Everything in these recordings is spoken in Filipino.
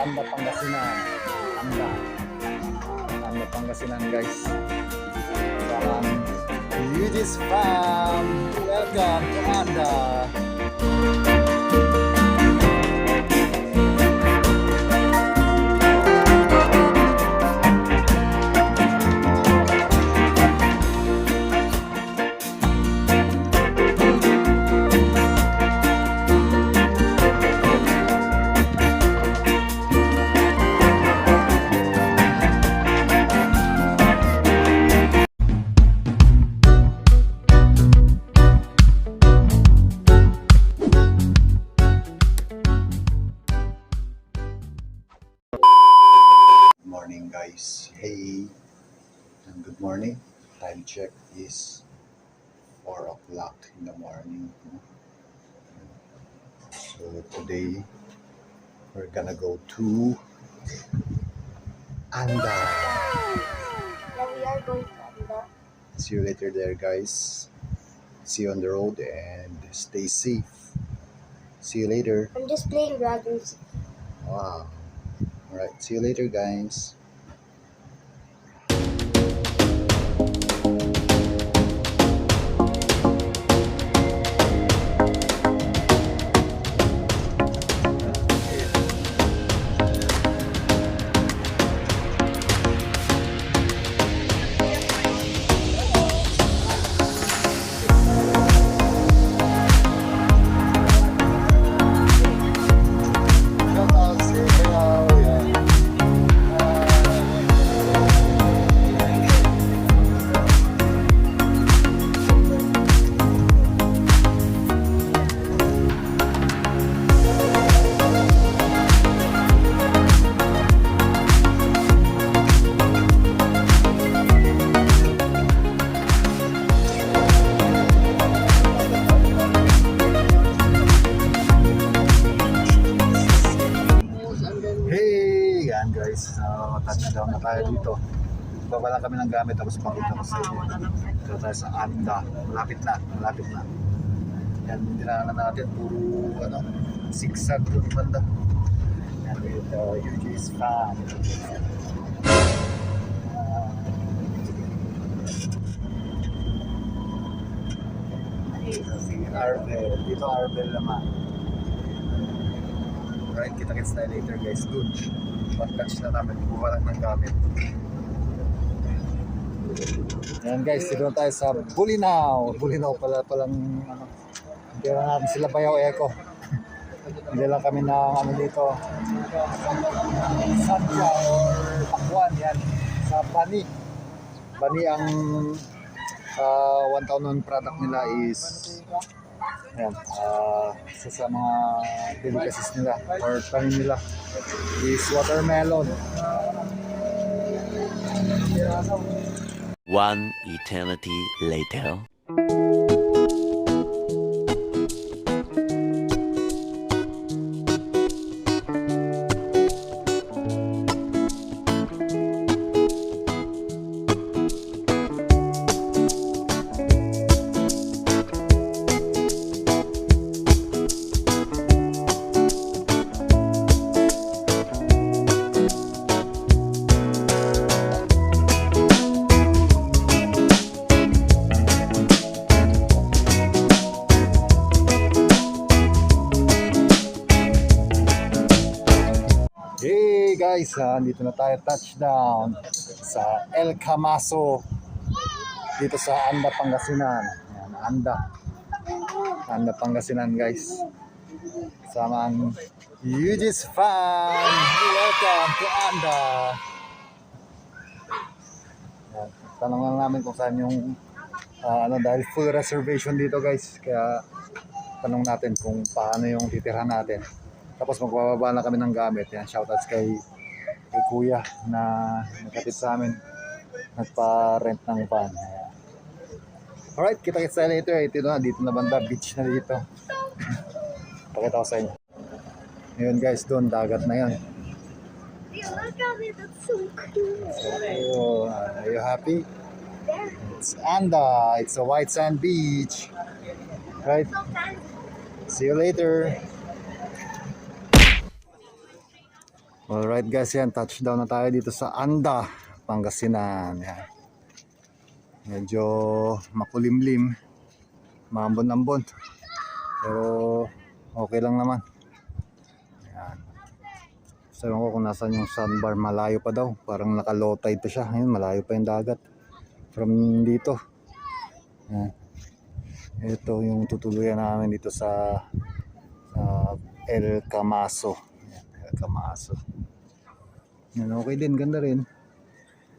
Anda Pangasinan. Anda Pangasinan guys. Parang Yuji's Farm. Welcome to Anda. Morning guys, hey and good morning. Time check is 4 o'clock in the morning. So today we're gonna go to Anda. Yeah, we are going to Anda. See you later there guys. See you on the road and stay safe. See you later. I'm just playing dragons. Wow. Alright, see you later guys. Touchdown na tayo dito. Babala kami ng gamit tapos pakita ko sa inyo. Dito tayo sa Anda. Malapit na. Yan, dinaanan natin. Puro zigzag doon banda. Yan, ito, UJ's Farm. Si Arbel. Dito Arbel naman. Alright, kita-kits tayo later guys. Good. Pag-catch na namin, bumalang ng gamit. Ayan guys, dito tayo sa Bulinaw. Bulinaw palang hindi na natin sila Bayaw Eco. Hindi lang kami na dito Sadya or Pakwan. Yan, sa Bani ang 1 taon product nila is ayan, sa mga delicacies nila or tanim nila is watermelon. One eternity later. Hey guys, dito na tayo touchdown sa El Camaso dito sa Anda Pangasinan. Ayan, Anda Pangasinan guys. Sama ang Yuji's Farm. Welcome to Anda. Ayan, tanong lang namin kung saan yung dahil full reservation dito guys. Kaya tanong natin kung paano yung titirhan natin. Tapos magbababa na kami ng gamit. Yan, shoutouts kay Kuya na nagkatid sa amin. Nagpa-rent ng van. Alright, kita-kits tayo later. Dito na banda, beach na dito. Pakita ko sa inyo. Ngayon guys, doon, dagat na yan. Look at it, that's so cool. So, are you happy? It's Anda. It's a white sand beach. Right? See you later. Alright guys, yan, touchdown na tayo dito sa Anda, Pangasinan. Yan. Medyo makulimlim, maambon-ambon. Pero okay lang naman. Yan. Sabi ko kung nasan yung sandbar, malayo pa daw. Parang naka-low tide pa siya. Ayun, malayo pa yung dagat. From dito. Yan. Ito yung tutuluyan namin dito sa El Camaso. El Camaso. Yan, okay din, ganda rin.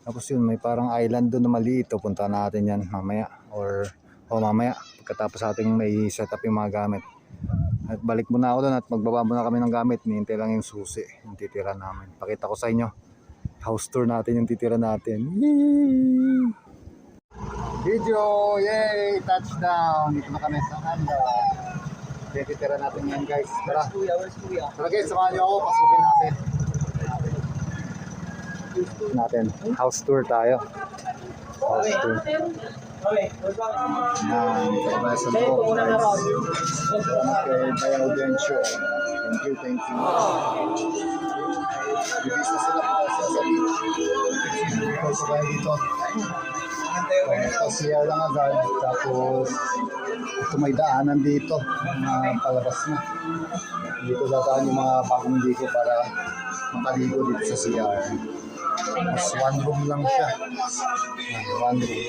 Tapos yun, may parang island doon na maliit. Punta natin yan mamaya. Mamaya, pagkatapos ating may set up yung mga gamit. At balik muna ako doon at magbaba muna kami ng gamit. Nihintay lang yung susi, yung titira namin. Pakita ko sa inyo. House tour natin yung titira natin. Yay! Video! Yay! Touchdown! Dito na kami sa Anda. Titira natin yan guys. Tara. Tara guys, samahan niyo ako. Pasukin natin. House tour tayo. House tour. Yan, sa loob guys. Okay, bayaw din siya. Thank you. Bibis na sila po sa beach. Tapos tayo dito. Ito siya lang agad. Tapos ito may daanan dito. Palabas na. Dito dataan yung mga bagong ligo para makaligo dito sa CR. Mas one room lang siya. One room.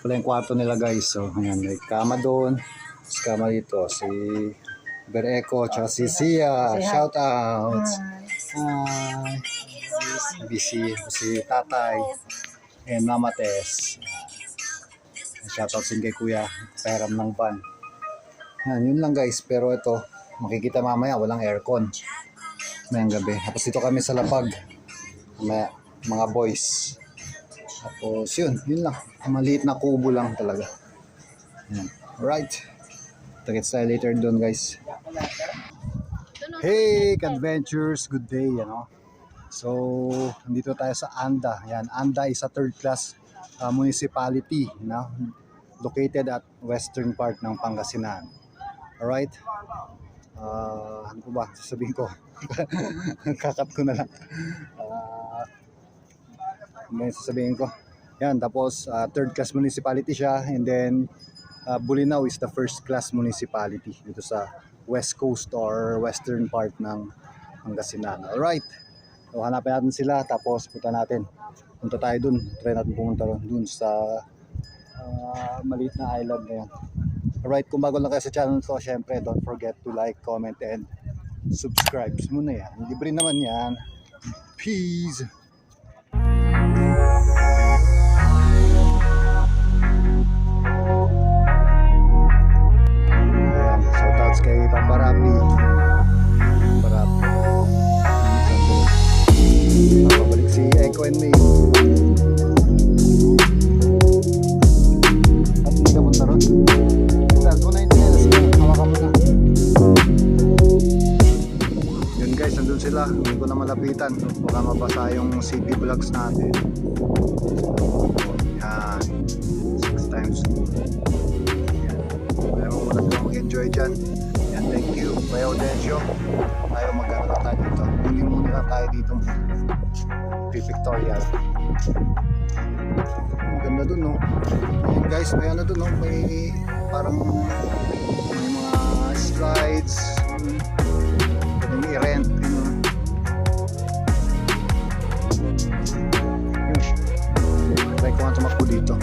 Wala yung kwarto nila guys. So, ayan, may kama doon. Mas kama dito. Si Bereko, tsaka si Sia. Shout out. Hi. Si Tatay. And Mama Tess. Shout out sin kay Kuya. Peram ng van. Yun lang guys. Pero ito, makikita mamaya walang aircon. Mayang gabi. Tapos dito kami sa Lapag. Mga boys. Tapos yun lang. Maliit na kubo lang talaga. Yan. Alright. Takit tayo later doon guys. Hey adventures, good day. So, nandito tayo sa Anda. Yan. Anda is a third class municipality. Located at western part ng Pangasinan. Alright. Ano po ba? Sasabihin ko. Kakat ko na lang. Ano yung sasabihin ko? Yan, tapos third class municipality siya. And then Bulinaw is the first class municipality dito sa west coast or western part ng Pangasinan. Alright. So hanapin natin sila. Tapos punta tayo dun. Try natin pumunta dun sa maliit na island na yan. Alright, kung bago lang kayo sa channel ko, syempre don't forget to like, comment, and subscribe. Muna yan. Libre naman yan. Peace! Ayan, shoutouts kay Pambarapi. Pabalik si Echo and May. At hindi ka punta ron? Yun guys, nandun sila. Hindi ko na malapitan. Baka mabasa yung CP vlogs natin. Yan. 6 times. Yan. Kaya mo muna sila mag-enjoy dyan. Yan, thank you. Bayaw Densyo. Tayo mag-ano na tayo dito. Hindi muna na tayo dito. Pictorial. Ganda dun, no? Ayan guys, may ano dun, no? May parang may mga slides. May rent, try ko nga tumakbo dito.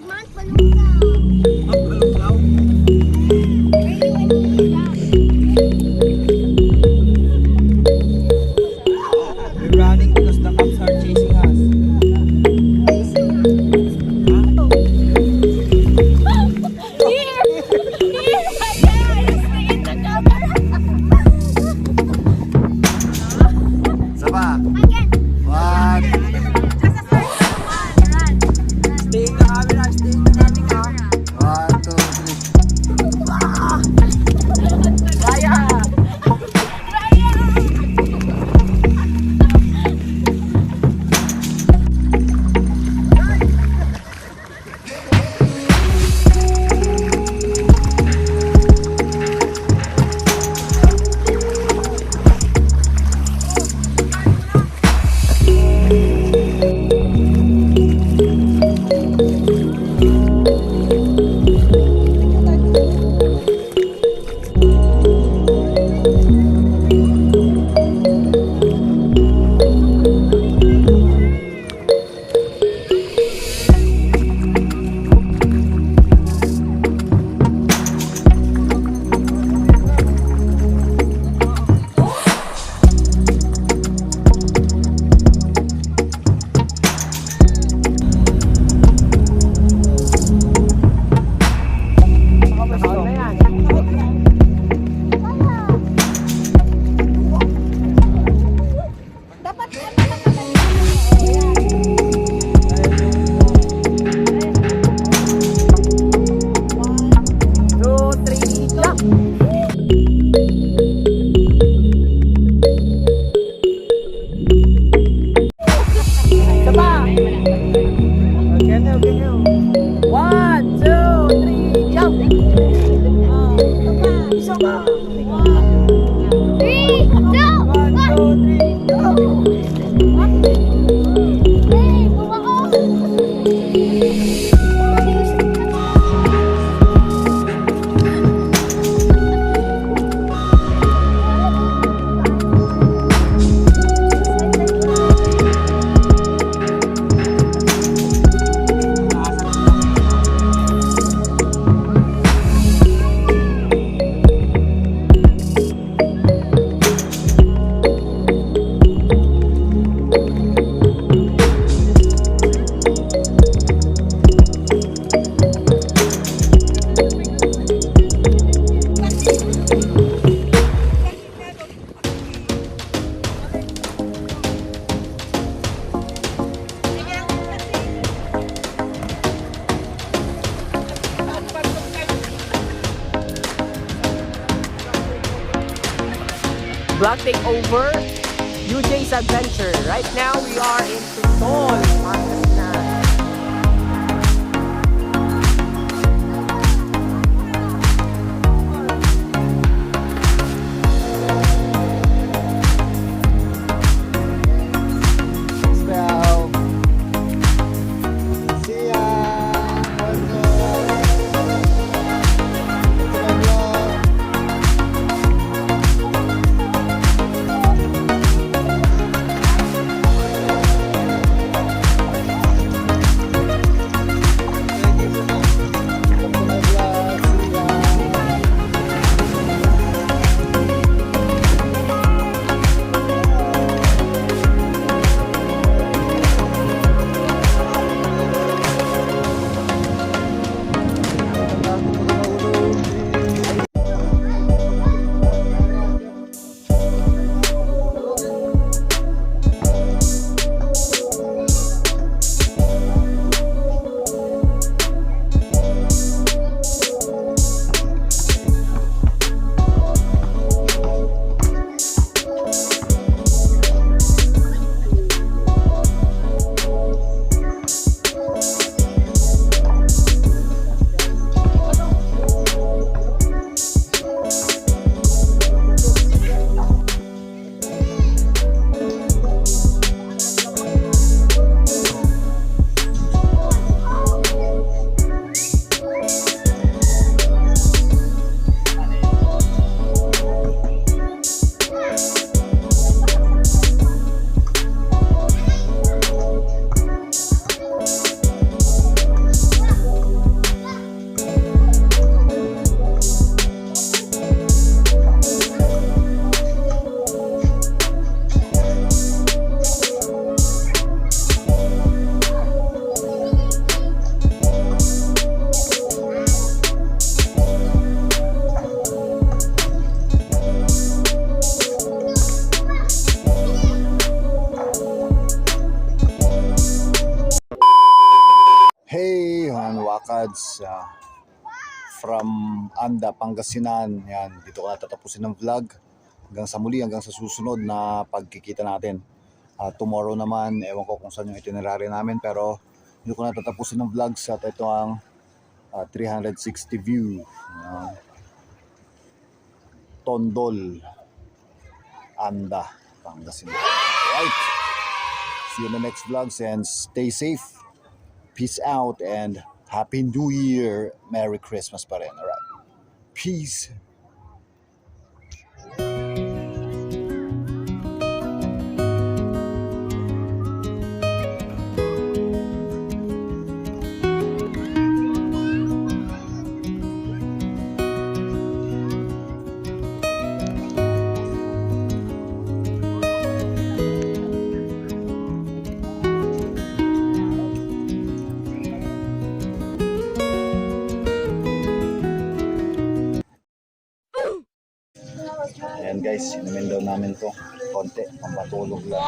Man, palungkaw. We're running because the cops are chasing us. Isa pa. Again. One. Stay in the camera, stay in the camera. 1, 2, 3. Kaya! Vlog takeover, UJ's Adventure. Right now we are in Tutol, Pan-seared. Well, see ya. Kads from Anda Pangasinan. Yan, dito ko natatapusin ng vlog. Hanggang sa muli, hanggang sa susunod na pagkikita natin. Tomorrow naman, ewan ko kung saan yung itinerary namin, pero dito ko natatapusin ng vlogs at ito ang 360 view. Tondol, Anda Pangasinan. Right. See you in the next vlogs and stay safe. Peace out and Happy New Year. Merry Christmas pa rin. Alright. Peace. Ayan guys, inumin daw namin to konti, pampatulog lang.